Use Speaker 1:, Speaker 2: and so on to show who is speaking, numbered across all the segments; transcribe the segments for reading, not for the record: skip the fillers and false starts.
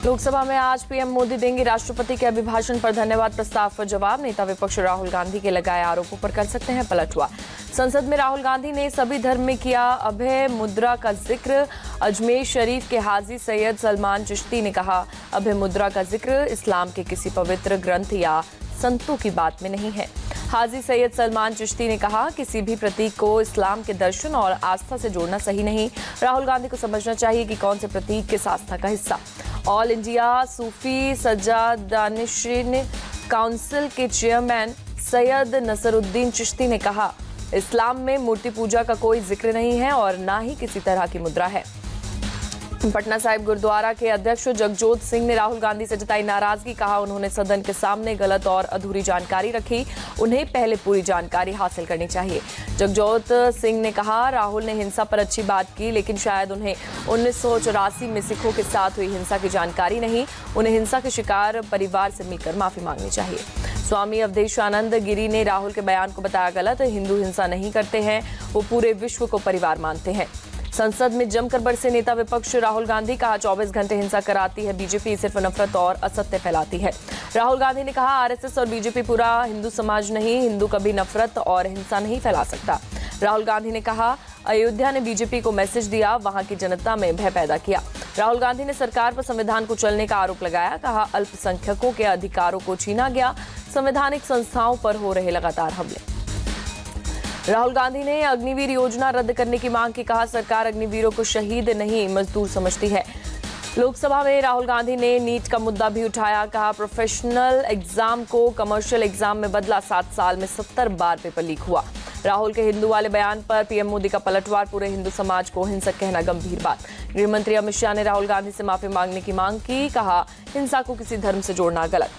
Speaker 1: लोकसभा में आज पीएम मोदी देंगे राष्ट्रपति के अभिभाषण पर धन्यवाद प्रस्ताव पर जवाब। नेता विपक्ष राहुल गांधी के लगाए आरोपों पर कर सकते हैं पलटवार। संसद में राहुल गांधी ने सभी धर्म में किया अभय मुद्रा का जिक्र। अजमेर शरीफ के हाजी सैयद सलमान चिश्ती ने कहा, अभय मुद्रा का जिक्र इस्लाम के किसी पवित्र ग्रंथ या संतों की बात में नहीं है। हाजी सैयद सलमान चिश्ती ने कहा, किसी भी प्रतीक को इस्लाम के दर्शन और आस्था से जोड़ना सही नहीं। राहुल गांधी को समझना चाहिए कि कौन से प्रतीक किस आस्था का हिस्सा। ऑल इंडिया सूफी सज्जादानिशीन काउंसिल के चेयरमैन सैयद नसरुद्दीन चिश्ती ने कहा, इस्लाम में मूर्ति पूजा का कोई जिक्र नहीं है और ना ही किसी तरह की मुद्रा है। पटना साहिब गुरुद्वारा के अध्यक्ष जगजोत सिंह ने राहुल गांधी से जताई नाराजगी। कहा, उन्होंने सदन के सामने गलत और अधूरी जानकारी रखी, उन्हें पहले पूरी जानकारी हासिल करनी चाहिए। जगजोत सिंह ने कहा, राहुल ने हिंसा पर अच्छी बात की, लेकिन शायद उन्हें 1984 में सिखों के साथ हुई हिंसा की जानकारी नहीं। उन्हें हिंसा के शिकार परिवार से मिलकर माफी मांगनी चाहिए। स्वामी अवधेशानंद गिरी ने राहुल के बयान को बताया गलत। हिंदू हिंसा नहीं करते हैं, वो पूरे विश्व को परिवार मानते हैं। संसद में जमकर बरसे नेता विपक्ष राहुल गांधी। कहा, 24 घंटे हिंसा कराती है बीजेपी, सिर्फ नफरत और असत्य फैलाती है। राहुल गांधी ने कहा, आरएसएस और बीजेपी पूरा हिंदू समाज नहीं, हिंदू कभी नफरत और हिंसा नहीं फैला सकता। राहुल गांधी ने कहा, अयोध्या ने बीजेपी को मैसेज दिया, वहां की जनता में भय पैदा किया। राहुल गांधी ने सरकार पर संविधान को चलने का आरोप लगाया। कहा, अल्पसंख्यकों के अधिकारों को छीना गया, संवैधानिक संस्थाओं पर हो रहे लगातार हमले। राहुल गांधी ने अग्निवीर योजना रद्द करने की मांग की। कहा, सरकार अग्निवीरों को शहीद नहीं मजदूर समझती है। लोकसभा में राहुल गांधी ने नीट का मुद्दा भी उठाया। कहा, प्रोफेशनल एग्जाम को कमर्शियल एग्जाम में बदला, 7 साल में 70 बार पेपर लीक हुआ। राहुल के हिंदू वाले बयान पर पीएम मोदी का पलटवार। पूरे हिंदू समाज को हिंसक कहना गंभीर बात। गृह मंत्री अमित शाह ने राहुल गांधी से माफी मांगने की मांग की। कहा, हिंसा को किसी धर्म से जोड़ना गलत।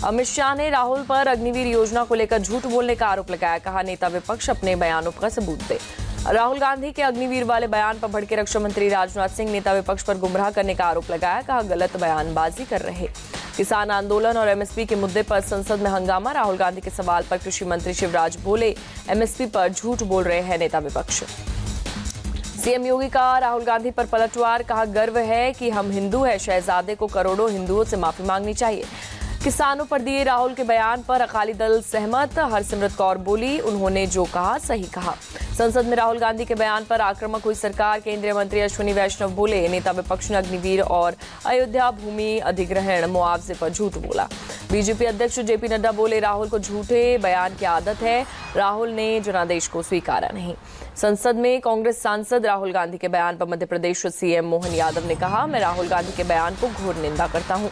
Speaker 1: अमित शाह ने राहुल पर अग्निवीर योजना को लेकर झूठ बोलने का आरोप लगाया। कहा, नेता विपक्ष अपने बयानों का सबूत दे। राहुल गांधी के अग्निवीर वाले बयान पर भड़के रक्षा मंत्री राजनाथ सिंह। नेता विपक्ष पर गुमराह करने का आरोप लगाया। कहा, गलत बयानबाजी कर रहे। किसान आंदोलन और एमएसपी के मुद्दे पर संसद में हंगामा। राहुल गांधी के सवाल पर कृषि मंत्री शिवराज बोले, एमएसपी पर झूठ बोल रहे हैं नेता विपक्ष। सीएम योगी का राहुल गांधी पर पलटवार। कहा, गर्व है कि हम हिंदू हैं, शहजादे को करोड़ों हिंदुओं से माफी मांगनी चाहिए। किसानों पर दिए राहुल के बयान पर अकाली दल सहमत। हरसिमरत कौर बोली, उन्होंने जो कहा सही कहा। संसद में राहुल गांधी के बयान पर आक्रामक हुई सरकार। केंद्रीय मंत्री अश्विनी वैष्णव बोले, नेता विपक्ष ने अग्निवीर और अयोध्या भूमि अधिग्रहण मुआवजे पर झूठ बोला। बीजेपी अध्यक्ष जेपी नड्डा बोले, राहुल को झूठे बयान की आदत है, राहुल ने जनादेश को स्वीकारा नहीं। संसद में कांग्रेस सांसद राहुल गांधी के बयान पर मध्य प्रदेश सीएम मोहन यादव ने कहा, मैं राहुल गांधी के बयान को घोर निंदा करता हूं।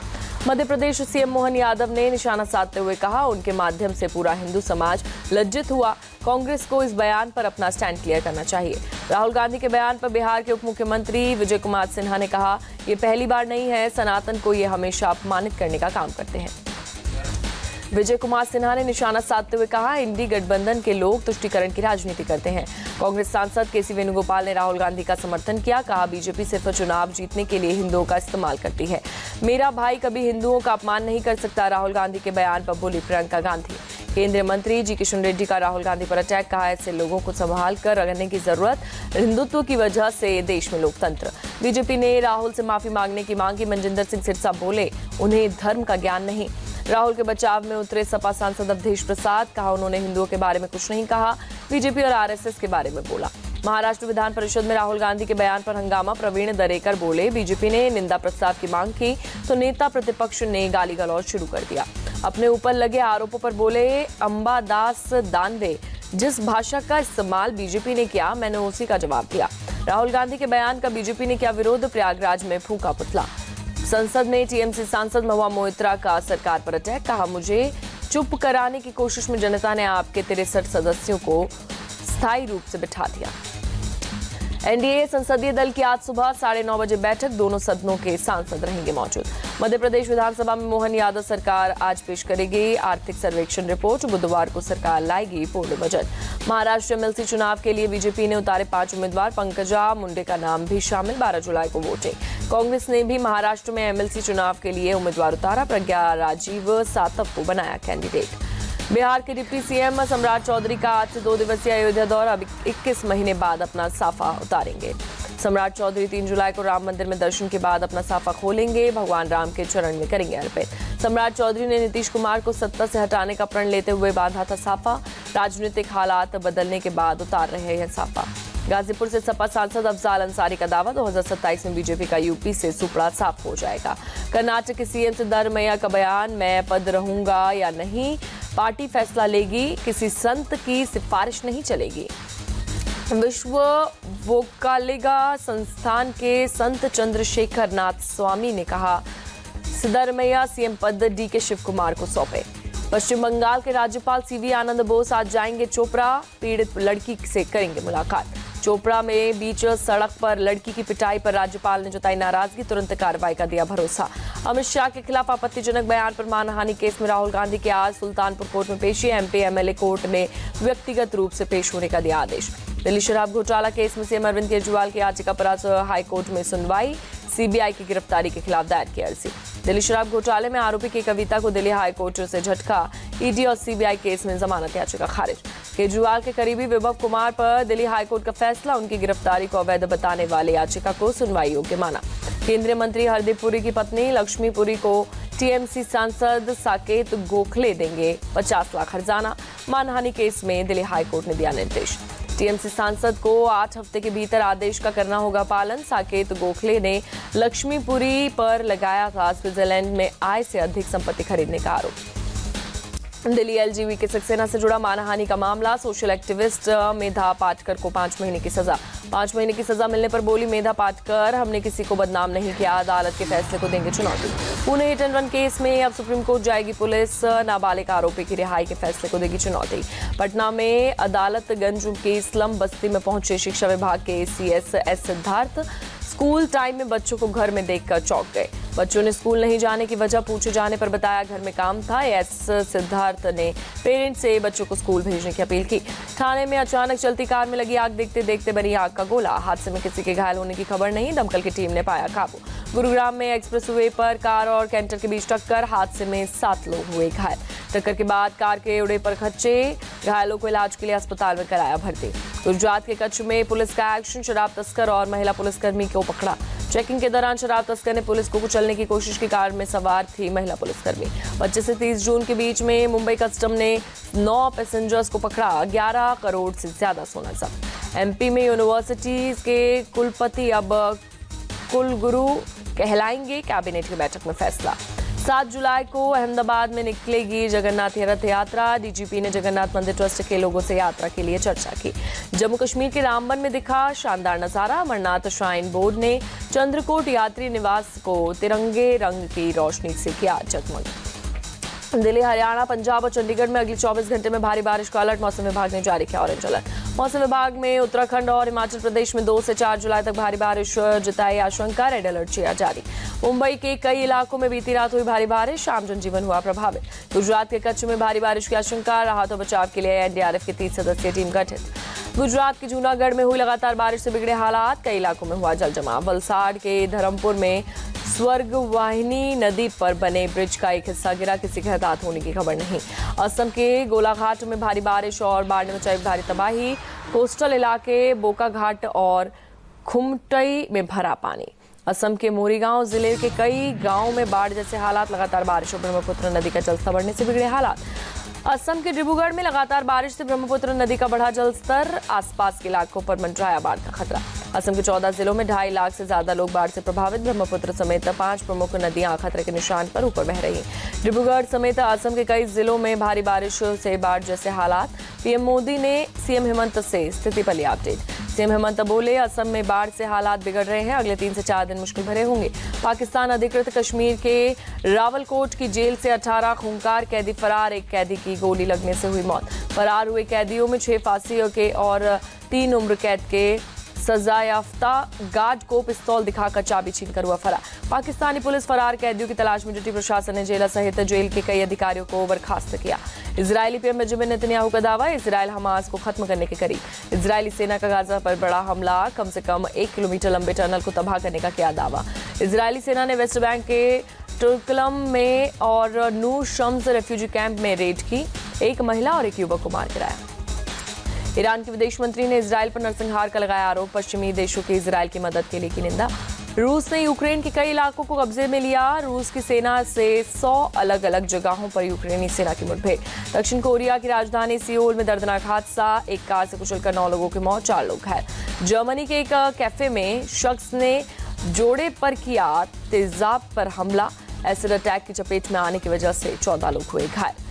Speaker 1: मध्य प्रदेश सीएम मोहन यादव ने निशाना साधते हुए कहा, उनके माध्यम से पूरा हिंदू समाज लज्जित हुआ। कांग्रेस को इस बयान पर अपना स्टैंड क्लियर करना चाहिए। राहुल गांधी के बयान पर बिहार के उप मुख्यमंत्री विजय कुमार सिन्हा ने कहा, ये पहली बार नहीं है, सनातन को ये हमेशा अपमानित करने का काम करते हैं। विजय कुमार सिन्हा ने निशाना साधते हुए कहा, इंडी गठबंधन के लोग तुष्टीकरण की राजनीति करते हैं। कांग्रेस सांसद केसी वेणुगोपाल ने राहुल गांधी का समर्थन किया। कहा, बीजेपी सिर्फ चुनाव जीतने के लिए हिंदुओं का इस्तेमाल करती है। मेरा भाई कभी हिंदुओं का अपमान नहीं कर सकता। राहुल गांधी के बयान पर बोली प्रियंका गांधी। केंद्रीय मंत्री जी किशन रेड्डी का राहुल गांधी पर अटैक। कहा, ऐसे लोगों को संभाल कर रखने की जरूरत, हिंदुत्व की वजह से देश में लोकतंत्र। बीजेपी ने राहुल से माफी मांगने की मांग की। मनजिंदर सिंह सिरसा बोले, उन्हें धर्म का ज्ञान नहीं। राहुल के बचाव में उतरे सपा सांसद अवधेश प्रसाद। कहा, उन्होंने हिंदुओं के बारे में कुछ नहीं कहा, बीजेपी और आरएसएस के बारे में बोला। महाराष्ट्र विधान परिषद में राहुल गांधी के बयान पर हंगामा। प्रवीण दरेकर बोले, बीजेपी ने निंदा प्रस्ताव की मांग की तो नेता प्रतिपक्ष ने गाली गलौज शुरू कर दिया। अपने ऊपर लगे आरोपों पर बोले अंबादास दानवे, जिस भाषा का इस्तेमाल बीजेपी ने किया, मैंने उसी का जवाब दिया। राहुल गांधी के बयान का बीजेपी ने किया विरोध। प्रयागराज में फूंका पुतला। संसद में टीएमसी सांसद महुआ मोइत्रा का सरकार पर अटैक। कहा, मुझे चुप कराने की कोशिश में जनता ने आपके 63 सदस्यों को स्थायी रूप से बिठा दिया। एनडीए संसदीय दल की आज सुबह 9:30 बजे बैठक। दोनों सदनों के सांसद रहेंगे मौजूद। मध्य प्रदेश विधानसभा में मोहन यादव सरकार आज पेश करेगी आर्थिक सर्वेक्षण रिपोर्ट। बुधवार को सरकार लाएगी पूर्ण बजट। महाराष्ट्र एमएलसी चुनाव के लिए बीजेपी ने उतारे 5 उम्मीदवार। पंकजा मुंडे का नाम भी शामिल। 12 जुलाई को वोटिंग। कांग्रेस ने भी महाराष्ट्र में एमएलसी चुनाव के लिए उम्मीदवार उतारा। प्रज्ञा राजीव सातव को बनाया कैंडिडेट। बिहार के डिप्टी सीएम सम्राट चौधरी का आज से 2 दिवसीय अयोध्या दौरा। अब 21 महीने बाद अपना साफा उतारेंगे। सम्राट चौधरी 3 जुलाई को राम मंदिर में दर्शन के बाद अपना साफा खोलेंगे, भगवान राम के चरण में करेंगे अर्पित। सम्राट चौधरी ने नीतीश कुमार को सत्ता से हटाने का प्रण लेते हुए बांधा था साफा, राजनीतिक हालात बदलने के बाद उतार रहे हैं साफा। गाजीपुर से सपा सांसद अफजाल अंसारी का दावा, 2027 में बीजेपी का यूपी से सुपड़ा साफ हो जाएगा। कर्नाटक के सीएम सिद्धारमैया का बयान, मैं पद रहूंगा या नहीं पार्टी फैसला लेगी, किसी संत की सिफारिश नहीं चलेगी। विश्व वोक्कालिगा संस्थान के संत चंद्रशेखर नाथ स्वामी ने कहा, सिद्धारमैया सीएम पद डीके शिव कुमार को सौंपे। पश्चिम बंगाल के राज्यपाल सीवी आनंद बोस आज जाएंगे चोपड़ा, पीड़ित लड़की से करेंगे मुलाकात। चोपड़ा में बीच सड़क पर लड़की की पिटाई पर राज्यपाल ने जताई नाराजगी, तुरंत कार्रवाई का दिया भरोसा। अमित शाह के खिलाफ आपत्तिजनक बयान पर मानहानि केस में राहुल गांधी की आज सुल्तानपुर कोर्ट में पेशी, एमपी एमएलए कोर्ट ने व्यक्तिगत रूप से पेश होने का दिया आदेश। दिल्ली शराब घोटाला केस में सीएम अरविंद केजरीवाल की याचिका पर आज हाईकोर्ट में सुनवाई, सीबीआई की गिरफ्तारी के खिलाफ दायर की अर्जी। दिल्ली शराब घोटाले में आरोपी की कविता को दिल्ली हाईकोर्ट से झटका, ईडी और सीबीआई केस में जमानत याचिका खारिज। केजरीवाल के करीबी विभव कुमार पर दिल्ली हाईकोर्ट का फैसला, उनकी गिरफ्तारी को अवैध बताने वाले याचिका को सुनवाई योग्य माना। केंद्रीय मंत्री हरदीप पुरी की पत्नी लक्ष्मी पुरी को टीएमसी सांसद साकेत गोखले देंगे 50 लाख हर्जाना, मानहानि केस में दिल्ली हाईकोर्ट ने दिया निर्देश। टीएमसी सांसद को 8 हफ्ते के भीतर आदेश का करना होगा पालन। साकेत गोखले ने लक्ष्मीपुरी पर लगाया था स्विट्जरलैंड में आय से अधिक संपत्ति खरीदने का आरोप। दिल्ली एलजीबी के सक्सेना से जुड़ा मानहानि का मामला, सोशल एक्टिविस्ट मेधा पाटकर को 5 महीने की सजा। 5 महीने की सजा मिलने पर बोली मेधा पाटकर, हमने किसी को बदनाम नहीं किया, अदालत के फैसले को देंगे चुनौती। Pune hit and run case में अब सुप्रीम कोर्ट जाएगी पुलिस, नाबालिग आरोपी की रिहाई के फैसले को देगी चुनौती। पटना में अदालतगंज के स्लम बस्ती में पहुंचे शिक्षा विभाग के CS S Siddharth, school time में बच्चों को घर में देखकर चौंक गए। बच्चों ने स्कूल नहीं जाने की वजह पूछे जाने पर बताया घर में काम था। एस सिद्धार्थ ने पेरेंट्स से बच्चों को स्कूल भेजने की अपील की। थाने में अचानक चलती कार में लगी आग, देखते देखते बनी आग का गोला। हादसे में किसी के घायल होने की खबर नहीं, दमकल की टीम ने पाया काबू। गुरुग्राम में एक्सप्रेसवे पर कार और कैंटर के बीच टक्कर, हादसे में 7 लोग हुए घायल। टक्कर के बाद कार के उड़े पर खच्चे, घायलों को इलाज के लिए अस्पताल में कराया भर्ती। गुजरात के कच्छ में पुलिस का एक्शन, शराब तस्कर और महिला पुलिसकर्मी को पकड़ा। चेकिंग के दौरान शराब तस्कर ने पुलिस को कुचलने की कोशिश की। कार में सवार थी महिला पुलिसकर्मी। 25 से 30 जून के बीच में मुंबई कस्टम ने 9 पैसेंजर्स को पकड़ा, 11 करोड़ से ज्यादा सोना जब्त। एमपी में यूनिवर्सिटीज के कुलपति अब कुलगुरु कहलाएंगे, कैबिनेट की बैठक में फैसला। 7 जुलाई को अहमदाबाद में निकलेगी जगन्नाथ रथ यात्रा। डीजीपी ने जगन्नाथ मंदिर ट्रस्ट के लोगों से यात्रा के लिए चर्चा की। जम्मू कश्मीर के रामबन में दिखा शानदार नजारा, अमरनाथ श्राइन बोर्ड ने चंद्रकोट यात्री निवास को तिरंगे रंग की रोशनी से किया जगमग। दिल्ली, हरियाणा, पंजाब और चंडीगढ़ में अगले 24 घंटे में भारी बारिश का अलर्ट मौसम विभाग ने जारी किया ऑरेंज अलर्ट। मौसम विभाग में उत्तराखंड और हिमाचल प्रदेश में 2 से 4 जुलाई तक भारी बारिश जताई आशंका, रेड अलर्ट किया जारी। मुंबई के कई इलाकों में बीती रात हुई भारी बारिश, आम जनजीवन हुआ प्रभावित। गुजरात के कच्छ में भारी बारिश की आशंका, राहत और बचाव के लिए एनडीआरएफ की 30 सदस्यीय टीम गठित। गुजरात के जूनागढ़ में हुई लगातार बारिश से बिगड़े हालात, कई इलाकों में हुआ जल जमाव। वलसाड़ के धर्मपुर में स्वर्ग वाहिनी नदी पर बने ब्रिज का एक हिस्सा गिरा, किसी के हताहत होने की खबर नहीं। असम के गोलाघाट में भारी बारिश और बाढ़ ने मचाई भारी तबाही, कोस्टल इलाके बोका घाट और खुमटई में भरा पानी। असम के मोरीगांव जिले के कई गांवों में बाढ़ जैसे हालात, लगातार बारिश और ब्रह्मपुत्र नदी का जलस्तर बढ़ने से बिगड़े हालात। असम के डिब्रूगढ़ में लगातार बारिश से ब्रह्मपुत्र नदी का बढ़ा जलस्तर, आसपास के इलाकों पर मंडराया बाढ़ का खतरा। असम के 14 जिलों में 2.5 लाख से ज्यादा लोग बाढ़ से प्रभावित। ब्रह्मपुत्र समेत 5 प्रमुख नदियां खतरे के निशान पर ऊपर बह रही। डिब्रूगढ़ समेत असम के कई जिलों में भारी बारिश से बाढ़ जैसे हालात। पीएम मोदी ने सीएम हेमंत से स्थिति पर लिया अपडेट। सीएम हेमंत बोले, असम में बाढ़ से हालात बिगड़ रहे हैं, अगले 3 से 4 दिन मुश्किल भरे होंगे। पाकिस्तान अधिकृत कश्मीर के रावलकोट की जेल से 18 खूंखार कैदी फरार, एक कैदी की गोली लगने से हुई मौत। फरार हुए कैदियों में 6 फांसी के और 3 उम्र कैद के सजायाफ्ता गार्ड को पिस्तौल दिखाकर चाबी छीनकर हुआ फरार। पाकिस्तानी पुलिस फरार कैदियों की तलाश में जुटी, प्रशासन ने जेल सहित जेल के कई अधिकारियों को बर्खास्त किया। इजरायली पीएम बेंजामिन नेतन्याहू का दावा, इजरायल हमास को खत्म करने के करीब। इजरायली सेना का गाजा पर बड़ा हमला, कम से कम 1 किलोमीटर लंबे टनल को तबाह करने का किया दावा। इजरायली सेना ने वेस्ट बैंक के तुर्कलम में और नूर शम्स रेफ्यूजी कैंप में रेड की, एक महिला और एक युवक को मार गिराया। ईरान के विदेश मंत्री ने इजरायल पर नरसंहार का लगाया आरोप। पश्चिमी देशों की इजरायल की मदद के लिए की निंदा। रूस ने यूक्रेन के कई इलाकों को कब्जे में लिया। रूस की सेना से 100 अलग अलग जगहों पर यूक्रेनी सेना की मुठभेड़। दक्षिण कोरिया की राजधानी सियोल में दर्दनाक हादसा, एक कार से कुचलकर 9 लोगों की मौत, 4 लोग घायल। जर्मनी के एक कैफे में शख्स ने जोड़े पर किया तेजाब पर हमला। एसिड अटैक की चपेट में आने की वजह से 14 लोग हुए घायल।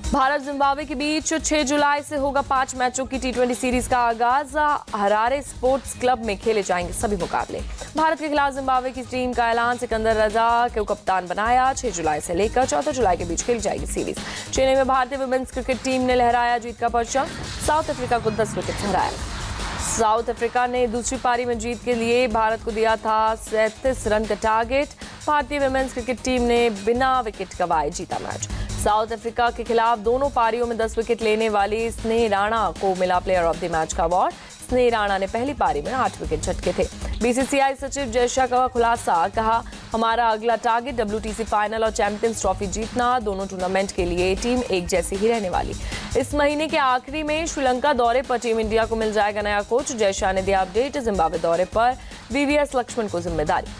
Speaker 1: भारत जिम्बाब्वे के बीच 6 जुलाई से होगा 5 मैचों की T20 सीरीज का आगाज। हरारे स्पोर्ट्स क्लब में खेले जाएंगे सभी मुकाबले। भारत के खिलाफ जिम्बाब्वे की टीम का ऐलान, सिकंदर रजा को कप्तान बनाया। 6 जुलाई से लेकर 14 जुलाई के बीच खेली जाएगी सीरीज। चेन्नई में भारतीय वुमेन्स क्रिकेट टीम ने लहराया जीत का परचम। साउथ अफ्रीका को 10 विकेट से हराया। साउथ अफ्रीका ने दूसरी पारी में जीत के लिए भारत को दिया था 37 रन का टारगेट। भारतीय वुमेन्स क्रिकेट टीम ने बिना विकेट गंवाए जीता मैच। साउथ अफ्रीका के खिलाफ दोनों पारियों में 10 विकेट लेने वाली स्नेह राणा को मिला प्लेयर ऑफ द मैच का अवार्ड। स्नेह राणा ने पहली पारी में 8 विकेट झटके थे। बीसीसीआई सचिव जयशा का खुलासा, कहा हमारा अगला टारगेट WTC फाइनल और चैंपियंस ट्रॉफी जीतना। दोनों टूर्नामेंट के लिए टीम एक जैसी ही रहने वाली। इस महीने के आखिरी में श्रीलंका दौरे पर टीम इंडिया को मिल जाएगा नया कोच। जयशा ने दिया अपडेट। जिम्बाब्वे दौरे पर VVS लक्ष्मण को जिम्मेदारी।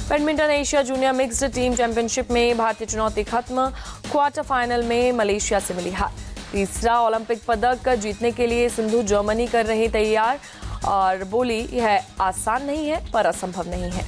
Speaker 1: Badminton Asia junior mixed team championship में भारतीय चुनौती खत्म। क्वार्टर फाइनल में मलेशिया से मिली हार। तीसरा ओलंपिक पदक जीतने के लिए सिंधु जर्मनी कर रही तैयार और बोली यह आसान नहीं है पर असंभव नहीं है।